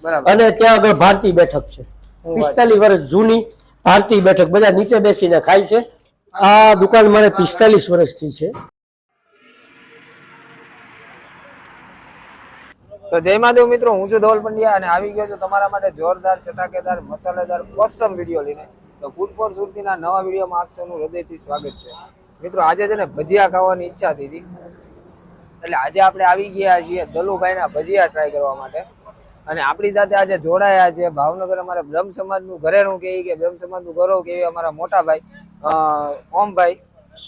અને ત્યાં આગળ ભારતી બેઠક છે, 45 વર્ષ જૂની ભારતી બેઠક, બધા નીચે બેસીને ખાય છે. આ દુકાન મારે 45 વર્ષથી છે. તો જય મહાદેવ મિત્રો, હું છું ધવલ પંડ્યા અને આવી ગયો છું તમારા માટે જોરદાર ચટાકેદાર મસાલેદાર ઓસમ વિડીયો લઈને. તો ફૂડ ફોર સુરતીના નવા વિડીયોમાં આપ સૌનું હૃદયથી સ્વાગત છે. મિત્રો આજે છે ને ભજીયા ખાવાની ઈચ્છા થઈ હતી, એટલે આજે આપણે આવી ગયા છીએ દલુભાઈના ભજીયા ટ્રાય કરવા માટે. અને આપણી સાથે આજે જોડાયા છે ભાવનગર અમારા બ્રહ્મ સમાજનું ઘરેણું કે બ્રહ્મ સમાજનું ગૌરવ કે અમારા મોટા ભાઈ ઓમભાઈ.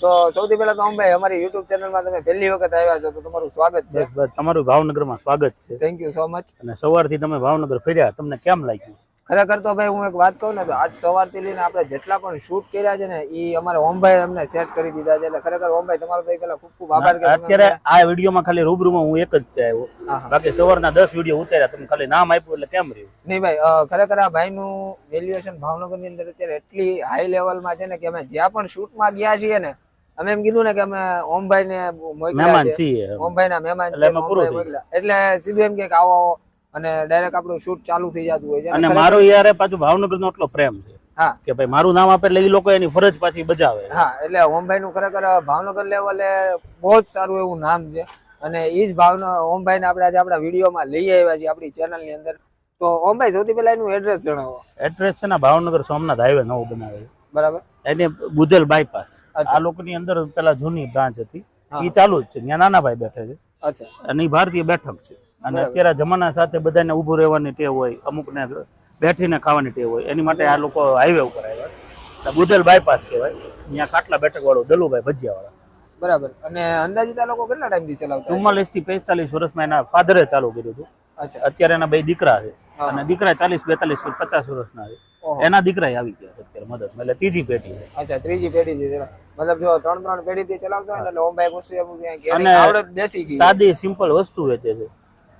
તો સૌથી પહેલા તો ઓમભાઈ, અમારી યુટ્યુબ ચેનલમાં તમે પહેલી વખત આવ્યા છો તો તમારું સ્વાગત છે. તમારું ભાવનગરમાં સ્વાગત છે. Thank you so much. અને સવારથી તમે ભાવનગર ફર્યા, તમને કેમ લાગ્યું? ખરેખર તો ભાઈ હું એક વાત કહું ને તો આજ સવારથી લઈને આપણે જેટલા પણ શૂટ કર્યા છે ને એ અમારે ઓમભાઈ અમને સેટ કરી દીધા છે. એટલે ખરેખર ઓમભાઈ તમારો તો પહેલા ખૂબ ખૂબ આભાર. અત્યારે આ વિડીયોમાં ખાલી રૂબરૂમાં હું એક જ આવ્યો, બાકી સવારના 10 વિડીયો ઉતાર્યા. તમે ખાલી નામ આપ્યું એટલે કેમ રહ્યું? નહીં ભાઈ, ખરેખર આ ભાઈનું વેલ્યુએશન ભાવનગરની અંદર અત્યારે એટલી હાઈ લેવલમાં છે ને કે અમે જ્યાં પણ શૂટમાં ગયા છીએ ને અમે એમ કીધું ને કે અમે ઓમભાઈ ને મહેમાન છીએ, ઓમભાઈ ના મહેમાન છીએ, એટલે સીધું એમ કે આવો અને ડાયરેક્ટ આપણું શૂટ ચાલુ થઈ જતું હોય છે. અને મારો યાર પાછું ભાવનગર નો એટલો પ્રેમ છે કે ભાઈ મારું નામ આપે એટલે એ લોકો એની ફરજ પાછી બજાવે. હા, એટલે ઓમભાઈ નું ખરેખર ભાવનગર લેવલે બહુ જ સારું એવું નામ છે. અને એ જ ઓમભાઈ ને આપણે આજે આપણા વિડીયોમાં લઈ આવ્યા છીએ આપણી ચેનલ ની અંદર. તો ઓમભાઈ સૌથી પહેલા એનું એડ્રેસ જણાવો. એડ્રેસ છે ને ભાવનગર સોમનાથ હાઈવે નવો બનાવે, બરાબર, એને બુધેલ બાયપાસ. આ લોકોની અંદર પેલા જૂની બ્રાન્ચ હતી, એ ચાલુ જ છે. ત્યાં નાના ભાઈ બેઠે છે. અચ્છા. અને એ ભારતીય બેઠક છે. અને અત્યારે જમાના સાથે બધાને ઉભું રહેવાની ટેવ હોય, અમુકને બેઠીને ખાવાની ટેવ હોય, એની માટે આ લોકો હાઈવે ઉપર આવ્યા. બુધેલ બાયપાસ કહેવાય. ત્યાં ખાટલા બેઠક વાળો દલુભાઈ ભજીયા વાળા. બરાબર. અને અંદાજિત આ લોકો કેટલા ટાઈમથી ચલાવતા? 44 થી 45 વર્ષમાં એના ફાધરે ચાલુ કર્યું હતું. અત્યારે એના 2 દીકરા છે અને દીકરા 40, 42, 50 વર્ષના છે. એના દીકરા આવી ગયા અત્યારે મદદ, એટલે ત્રીજી પેઢી છે. અચ્છા, ત્રીજી પેઢી છે. મતલબ જો 3 પેઢી થી ચલાવતા હોય એટલે ઓમભાઈ વસ્તુ એમ કે આવડત બેસી ગઈ. સાદી સિમ્પલ વસ્તુ વેચે છે,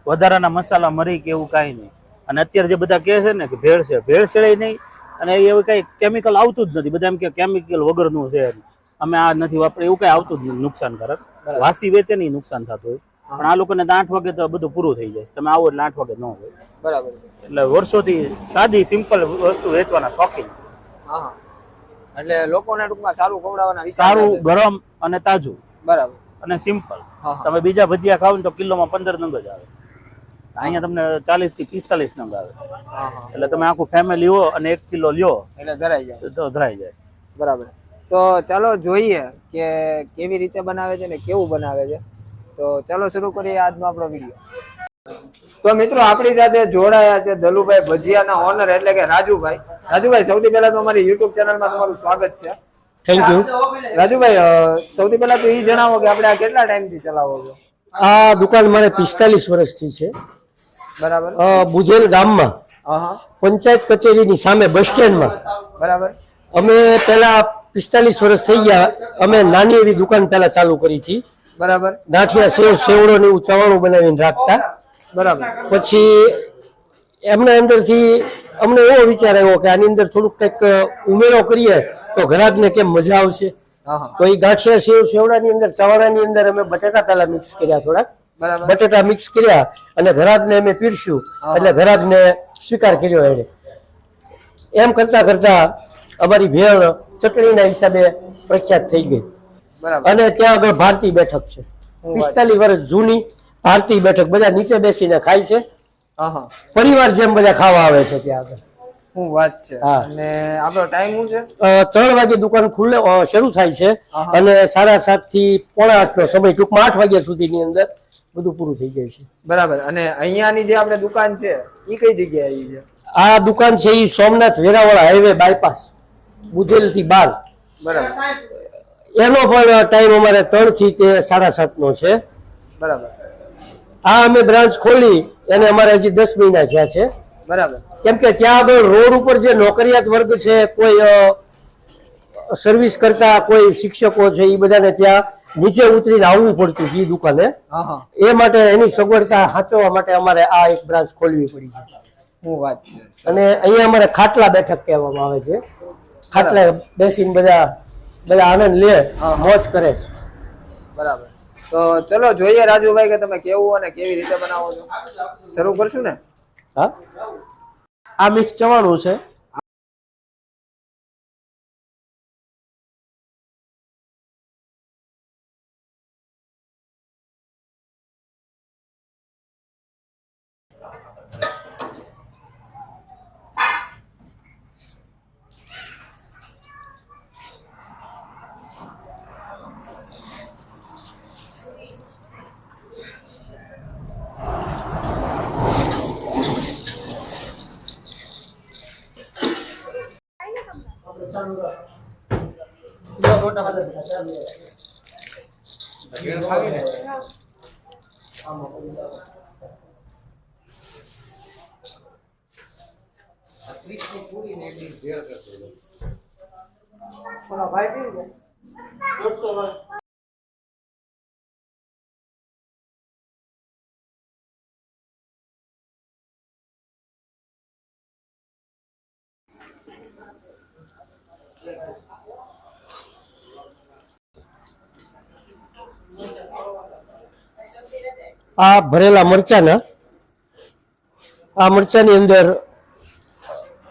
વધારાના મસાલા મરી કે એવું કાંઈ નહીં. અને અત્યારે જે બધા કહે છે ને કે ભેળસેળ નહીં, અને એવું કઈ કેમિકલ આવતું જ નથી. બધા એમ કે કેમિકલ વગરનું છે, અમે આ નથી વાપરે, એવું કઈ આવતું જ નથી નુકસાનકારક. વાસી વેચે નહીં નુકસાન થતું હોય, પણ આ લોકોને 8 વાગે તો બધું પૂરું થઈ જાય. તમે આવો એટલે 8 વાગે ન હોય. બરાબર. એટલે વર્ષોથી સાદી સિમ્પલ વસ્તુ વેચવાના શોખીન. હા, એટલે લોકોને ટૂંકમાં સારું ખવડાવવાના, સારું ગરમ અને તાજું. બરાબર. અને સિમ્પલ. તમે બીજા ભજીયા ખાવ ને તો કિલોમાં 15 નંગ જ આવે, અહીંયા તમને 40 થી 45 નંગ આવે. એટલે તમે આખું ફેમિલી હો અને 1 કિલો લ્યો એટલે ધરાઈ જાય. તો ધરાઈ જાય. બરાબર. તો ચાલો જોઈએ કે કેવી રીતે બનાવે છે ને કેવું બનાવે છે. તો ચાલો શરૂ કરીએ આજનો આપણો વિડીયો. તો મિત્રો આપણી સાથે જોડાયા છે દલુભાઈ ભજીયાના ઓનર એટલે કે રાજુભાઈ. રાજુભાઈ, સૌથી પહેલા તો અમારી યુટ્યુબ ચેનલમાં તમારું સ્વાગત છે. Thank you. રાજુભાઈ, સૌથી પહેલા તો એ જણાવો કે આપણે આ કેટલા ટાઈમથી ચલાવો છો? આ દુકાન મારે 45 વર્ષથી છે. બરાબર. બુધેલ ગામમાં પંચાયત કચેરીની સામે બસ સ્ટેન્ડમાં. બરાબર. અમે પેલા 45 વર્ષ થઈ ગયા. અમે નાની એવી દુકાન પેલા ચાલુ કરી હતી. બરાબર. ગાંઠિયા સેવડો ને એવું ચવાણું બનાવીને રાખતા. બરાબર. પછી એમના અંદરથી અમને એવો વિચાર આવ્યો કે આની અંદર થોડુંક કંઈક ઉમેરો કરીએ તો ગ્રાહકને કેમ મજા આવશે. તો એ ગાંઠિયા સેવડાની અંદર ચવાણાની અંદર અમે બટાટા પેલા મિક્સ કર્યા, થોડાક બટાટા મિક્સ કર્યા અને ગ્રાહકને અમે પીરસ્યું. એટલે ગ્રાહકને સ્વીકાર કર્યો. એને એમ કરતા કરતા અમારી ભેળ ચટણીના હિસાબે પ્રખ્યાત થઈ ગઈ. અને ત્યાં આગળ ભારતી બેઠક છે, 45 વર્ષ જૂની ભારતી બેઠક, બધા નીચે બેસીને ખાય છે. પરિવાર જેમ બધા ખાવા આવે છે ત્યાં આગળ. શું વાત છે. અને આપણો ટાઈમ શું છે? 3 વાગે દુકાન શરૂ થાય છે અને 7:30 થી 7:45 નો સમય, ટૂંકમાં 8 વાગ્યા સુધીની અંદર બધું પૂરું થઈ જાય છે. બરાબર. અને અહીંયાની જે આપણે દુકાન છે એ કઈ જગ્યાએ આવી છે? આ દુકાન છે એ સોમનાથ વેરાવળ હાઈવે બાયપાસ, બુધેલ થી 12. બરાબર. એનો પણ ટાઈમ અમારે 3 થી 7:30 નો છે. બરાબર. આ અમે બ્રાન્ચ ખોલી એને અમારે હજી 10 મહિના થયા છે. બરાબર. કેમ કે ત્યાં આગળ રોડ ઉપર જે નોકરિયાત વર્ગ છે, કોઈ સર્વિસ કરતા કોઈ શિક્ષકો છે, એ બધાને ત્યાં નીચે ઉતરીને આવવું પડતું એ દુકાને. એ માટે એની સગવડતા સાચવવા માટે અમારે આ એક બ્રાન્ચ ખોલવી પડી છે. શું વાત છે. અને અહીંયા અમારે ખાટલા બેઠક કહેવામાં આવે છે. ખાટલા બેસીને બધા આનંદ લે, મોજ કરે છે. બરાબર. તો ચલો જોઈએ રાજુભાઈ કે તમે કેવું અને કેવી રીતે બનાવો છો. શરૂ કરશું ને? હા, આ મિક્સ ચવાણું છે. આ ભરેલા મરચાના, આ મરચાની અંદર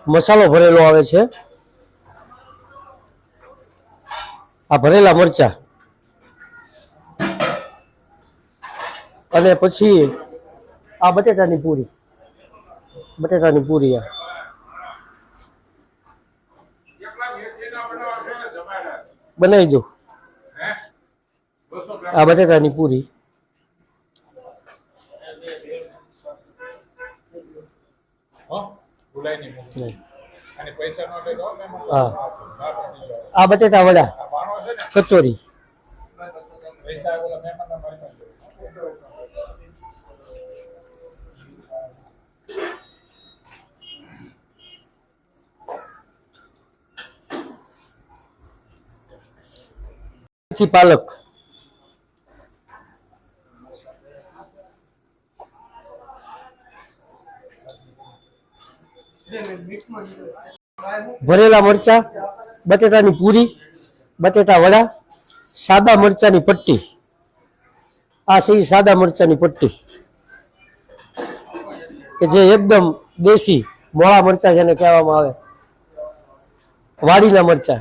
મસાલો ભરેલો આવે છે. આ ભરેલા મરચા અને પછી આ બટેટાની પૂરી, બટેટાની પૂરી આ બનાવી દો. આ બટેટાની પૂરી, હા, આ બટેટા વડા, કચોરી, પાલક, ભરેલા મરચા, બટેટાની પૂરી, બટેટા વડા, સાદા મરચાની પટ્ટી. આ છે સાદા મરચાની પટ્ટી કે જે એકદમ દેશી મોળા મરચા જેને કહેવામાં આવે, વાડીના મરચા.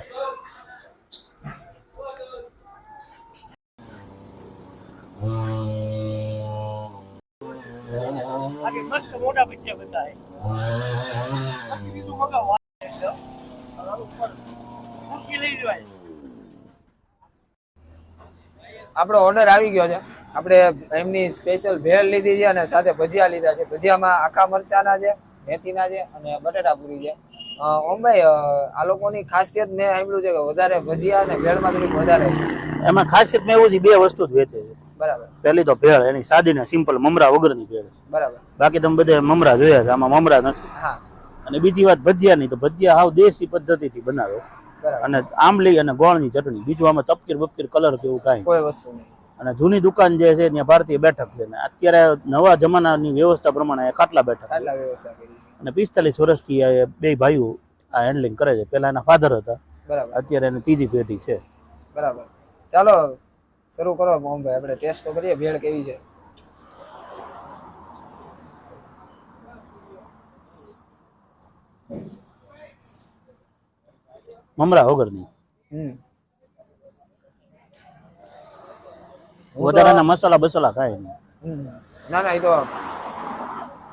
આપણો ઓર્ડર આવી ગયો છે. આપણે એમની સ્પેશિયલ ભેળ લીધી છે અને સાથે ભજીયા લીધા છે. ભજીયામાં આખા મરચાના છે, મેથીના છે અને બટેટા પૂરી છે. ઓમભાઈ, આ લોકોની ખાસિયત મેં સાંભળ્યું છે કે વધારે ભજીયા અને ભેળમાં થોડીક વધારે છે. એમાં ખાસિયતમાં એવું છે, બે વસ્તુ જ વેચે છે. બરાબર. પહેલી તો ભેળ, એની સાદી ને સિમ્પલ મમરા વગરની ભેળ. બરાબર. બાકી તમે બધા મમરા જોયા છે, આમાં મમરા નથી. હા. અને બીજી વાત ભજીયાની, તો ભજીયા હાવ દેશી પદ્ધતિથી બનાવે છે. અને આંબલી અને ગોળની ચટણી, બીજું આમાં તપકીર બપકીર કલર કે એવું કાંઈ કોઈ વસ્તુ નહીં. અને જૂની દુકાન જે છે ત્યાં ભારતીય બેઠક છે, ને અત્યારે નવા જમાનાની વ્યવસ્થા પ્રમાણે ખાટલા બેઠક. વ્યવસ્થા કરી અને 45 વર્ષથી આ બે ભાઈઓ આ હેન્ડલિંગ કરે છે. પેલા એના ફાધર હતા, બરાબર. અત્યારે એની ત્રીજી પેઢી છે. બરાબર. ચાલો શરૂ કરો મોહનભાઈ, આપણે ટેસ્ટ તો કરીએ ભેળ કેવી છે. મમરા વગરની, હમ, વધારાના મસાલા બસાલા કાંઈ નહીં. ના ના, એ તો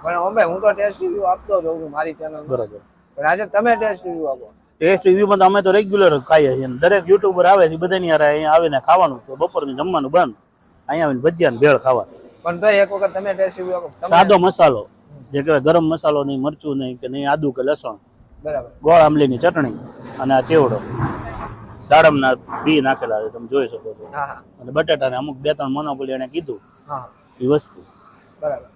પણ ઓમભાઈ હું તો ટેસ્ટ રિવ્યુ આપતો જ હોઉં છું મારી ચેનલ. બરાબર. પણ આજે તમે ટેસ્ટ રિવ્યુ આપો. ટેસ્ટ રિવ્યુમાં તો અમે તો રેગ્યુલર ખાઈએ છીએ. દરેક યુટ્યુબર આવે છે, બધાની યાર અહીંયા આવીને ખાવાનું, તો બપોરનું જમવાનું બંધ, અહીંયા આવીને ભજીયા ને ભેળ ખાવા. પણ તો એક વખત તમે ટેસ્ટ રિવ્યુ આપો. સાદો મસાલો, જે કહેવાય ગરમ મસાલો નહીં, મરચું નહીં કે નહીં, આદુ કે લસણ, બરાબર, ગોળ આંબલીની ચટણી અને આ ચેવડો, દાડમના બી નાખેલા છે, તમે જોઈ શકો છો. હા હા. અને બટાટાને અમુક 2-3 મોનોપોલી એને કીધું, હા, એ વસ્તુ. બરાબર.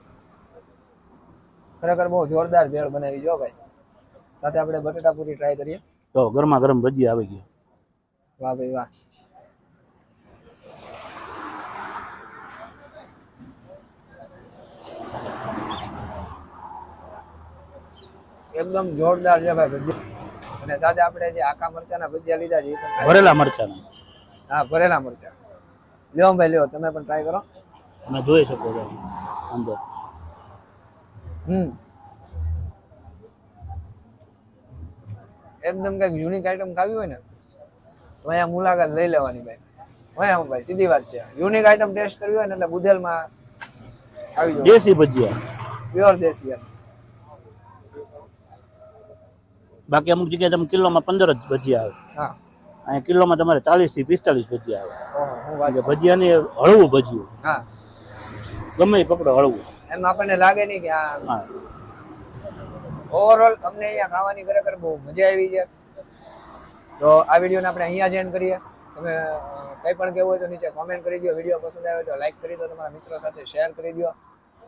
ખરેખર બહુ જોરદાર ભેળ બનાવી જો ભાઈ. સાથે આપણે બટેટા પૂરી ટ્રાય કરીએ. તો ગરમા ગરમ ભજીયા આવી ગયા. વાહ ભાઈ વાહ. એકદમ જોરદાર છે ભાઈ ભજીયા. અને સાથે આપણે જે આખા મરચાના ભજીયા લીધા છે એ પણ ભરેલા મરચાના. હા, ભરેલા મરચા. લ્યો ભાઈ લ્યો, તમે પણ ટ્રાય કરો. તમે જોઈ શકો છો અંદર. એકદમ કંઈક યુનિક આઈટમ ખાવી હોય ને તો અહીંયા મુલાકાત લઈ લેવાની ભાઈ. અહીંયા હું ભાઈ સીધી વાત છે, યુનિક આઈટમ ટેસ્ટ કરવી હોય ને એટલે બુધેલમાં આવી જાવ. દેશી ભજીયા. પ્યોર દેશી એમ. બાકી અમુક જગ્યાએ તમે કિલોમાં 15 જ ભજીયા આવે, હા અહીંયા કિલોમાં તમારે 40 થી 45 ભજીયા આવે. ઓહો, હું વાત એટલે ભજીયાની હળવું ભજીયું, હા ગમે એ પકડો હળવું. એમ આપણને લાગે નહીં કે આ હા ઓવરઓલ અમને અહીંયા ખાવાની ખરેખર બહુ મજા આવી છે. તો આ વિડીયોને આપણે અહીંયા જ એન્ડ કરીએ. તમે કંઈ પણ કહેવું હોય તો નીચે કોમેન્ટ કરી દો. વિડીયો પસંદ આવે તો લાઈક કરી દો, તમારા મિત્રો સાથે શેર કરી દો.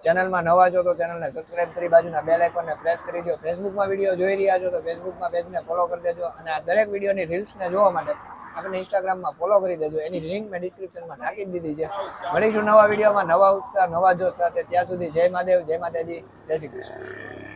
ચેનલમાં નવા છો તો ચેનલને સબસ્ક્રાઇબ કરી બાજુના બેલ આઇકોનને પ્રેસ કરી દો. ફેસબુકમાં વિડીયો જોઈ રહ્યા છો તો ફેસબુકમાં પેજને ફોલો કરી દેજો. અને આ દરેક વિડીયોની રીલ્સને જોવા માટે આપણે ઇન્સ્ટાગ્રામમાં ફોલો કરી દેજો. એની લિંક મેં ડિસ્ક્રિપ્શનમાં નાખી દીધી છે. મળીશું નવા વિડીયોમાં નવા ઉત્સાહ નવા જોશ સાથે. ત્યાં સુધી જય મહાદેવ, જય માતાજી, જય શ્રી કૃષ્ણ.